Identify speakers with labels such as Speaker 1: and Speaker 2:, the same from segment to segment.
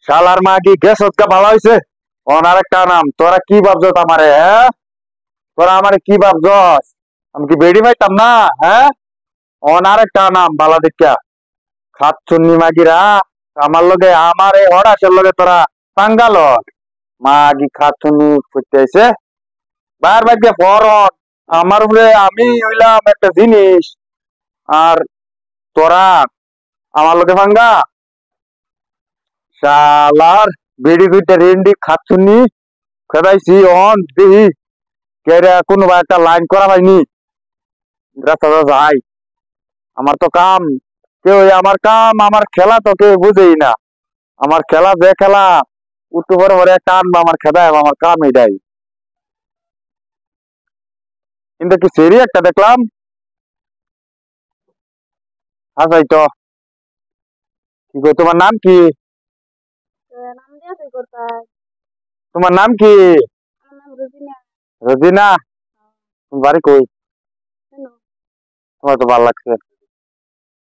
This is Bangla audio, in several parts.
Speaker 1: শালার মা কি গ্যাস হচ্ছে ভালো হয়েছে। অন আরেকটা নাম তোরা কি ভাবছস আমারে? হ্যাঁ, তোরা আমারে কি ভাবছস? আমি কি বেড়ি পাইতাম না? হ্যাঁ, অন আরেকটা নাম বালা দেখা খাচ্ছুন্নি মাগিরা আমার লগে আমার এই হড়াসের লগে তোরা পাঙ্গাল মাগি খাচ্ছুন্নি ফুটতেছে বারবার দিয়ে ফরন আমার উপরে আমি হইলাম একটা জিনিস আর তোরা আমার লগে পাঙ্গা। শালার বেড়ি দুইটা রেন্ডি খাচ্ছুন্নি খেদাইছি অন দিহি কেরা কোনো একটা লাইন করা হয়নি রাস্তা যাই। আমার তো কাম কেউ আমার কাম আমার খেলা তো কেউ বুঝেই না। আমার খেলা যে খেলা উঠতে পরে পরে টানবা আমার খেদায় আমার কাম এটাই। কিন্তু কি সেরি একটা দেখলাম হাসাই তো কি গো তোমার নাম কি? তোমার নাম কি? রোজিনা। তুমি বাড়ি কই? তোমার তো ভালো লাগছে।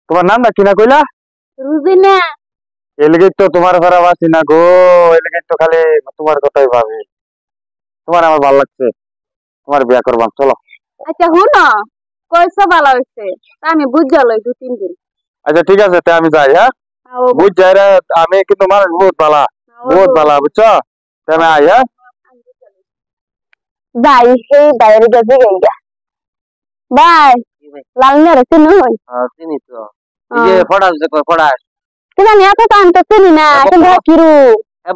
Speaker 1: তোমার নামটা কি না কইলা?
Speaker 2: রুজিনা।
Speaker 1: এলিগে তো তোমার ঘরে বাসি না গো, এলিগে তো খালি তোমার কথাই ভাবি। তোমার আমার ভালো লাগছে, তোমার বিয়া করবাম চলো।
Speaker 2: আচ্ছা হুনো কইছো ভালো হইছে আমি বুঝা লই 2-3 দিন।
Speaker 1: আচ্ছা ঠিক আছে তে আমি যাই। হ্যাঁ বুঝ যাই রে আমি কিন্তু মানুষ বহুত ভালা বুঝছো তে আমি আই। হ্যাঁ
Speaker 2: যাই এই ডায়েরি গেছে গইয়া বাই লাল মেরে চিনো হই।
Speaker 3: চিনি তো এই যে ফড়াস দেখো ফড়াস
Speaker 2: কি জানি এত তো আমি তো চিনি না কিন্তু কিরু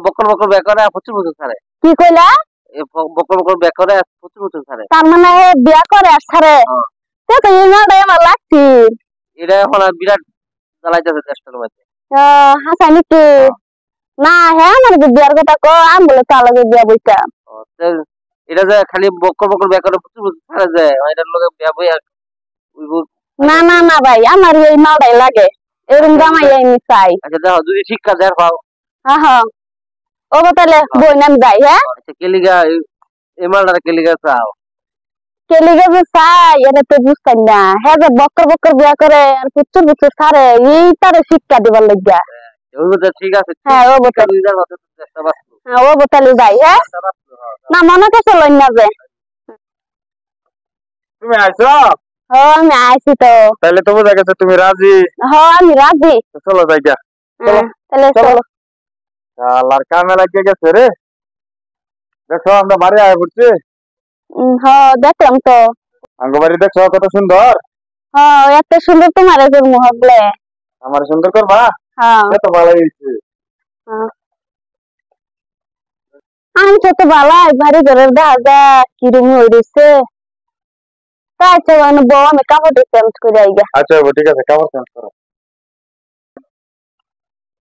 Speaker 3: বকর বকর বেকরে প্রচুর প্রচুর ছাড়ে।
Speaker 2: কি কইলা?
Speaker 3: বকর বকর বেকরে প্রচুর প্রচুর ছাড়ে।
Speaker 2: তার মানে বিয়া করে আর ছাড়ে তে তো এই নাটাই আমার লাগছি।
Speaker 3: এটা এখন আর বিরাট জ্বালাইতেছে চেষ্টার মধ্যে।
Speaker 2: হাসা নাকি না হ্যাঁ আমার বিয়ার কথা কো আমি বলে তার লগে বিয়া বইতা।
Speaker 3: এটা যে খালি বকর বকর বেকরে প্রচুর প্রচুর ছাড়ে যায় এটার লগে বিয়া বই আর
Speaker 2: না না না ভাই আমার এই মালটাই লাগে এরকম জামাই আমি চাই।
Speaker 3: আচ্ছা দেখো যদি শিক্ষা দেয় পাও।
Speaker 2: হ্যাঁ হ্যাঁ ও তাহলে বই নাম যাই। হ্যাঁ
Speaker 3: আচ্ছা কেলিগা এই মালটা কেলিগা চাও?
Speaker 2: কেলিগা যে চাই এটা তো বুঝতাম না। হ্যাঁ যে বকর বকর বিয়া করে আর প্রচুর প্রচুর ছাড়ে এইটারে শিক্ষা দিবার লাগিয়া।
Speaker 3: ঠিক আছে
Speaker 2: হ্যাঁ ও বোতল হ্যাঁ ও বোতলে যাই। হ্যাঁ না মনে করছে লইন না যে
Speaker 1: তুমি আইছো?
Speaker 2: হ্যাঁ আমি আইছি তো।
Speaker 1: তাহলে তো বোঝা গেছে তুমি রাজি।
Speaker 2: হ্যাঁ আমি রাজি।
Speaker 1: চলো যাই গা। চলো
Speaker 2: তাহলে চলো।
Speaker 1: শালার কামে লাগিয়ে গেছে রে। দেখো আমরা বাড়ি আয় পড়ছি।
Speaker 2: হ্যাঁ দেখলাম তো।
Speaker 1: আঙ্গ বাড়ি দেখছো কত সুন্দর।
Speaker 2: হ্যাঁ এত সুন্দর তোমার এর মুহবলে
Speaker 1: আমার সুন্দর করবা।
Speaker 2: হ্যাঁ
Speaker 1: এত ভালো হয়েছে।
Speaker 2: আমি তো ভালাই বাড়ি ঘরের দেখা কিরম হইছে তাই তো বউ আমি কাপড় চেঞ্জ করে আইগা।
Speaker 1: আচ্ছা ঠিক আছে কাপড় চেঞ্জ করো।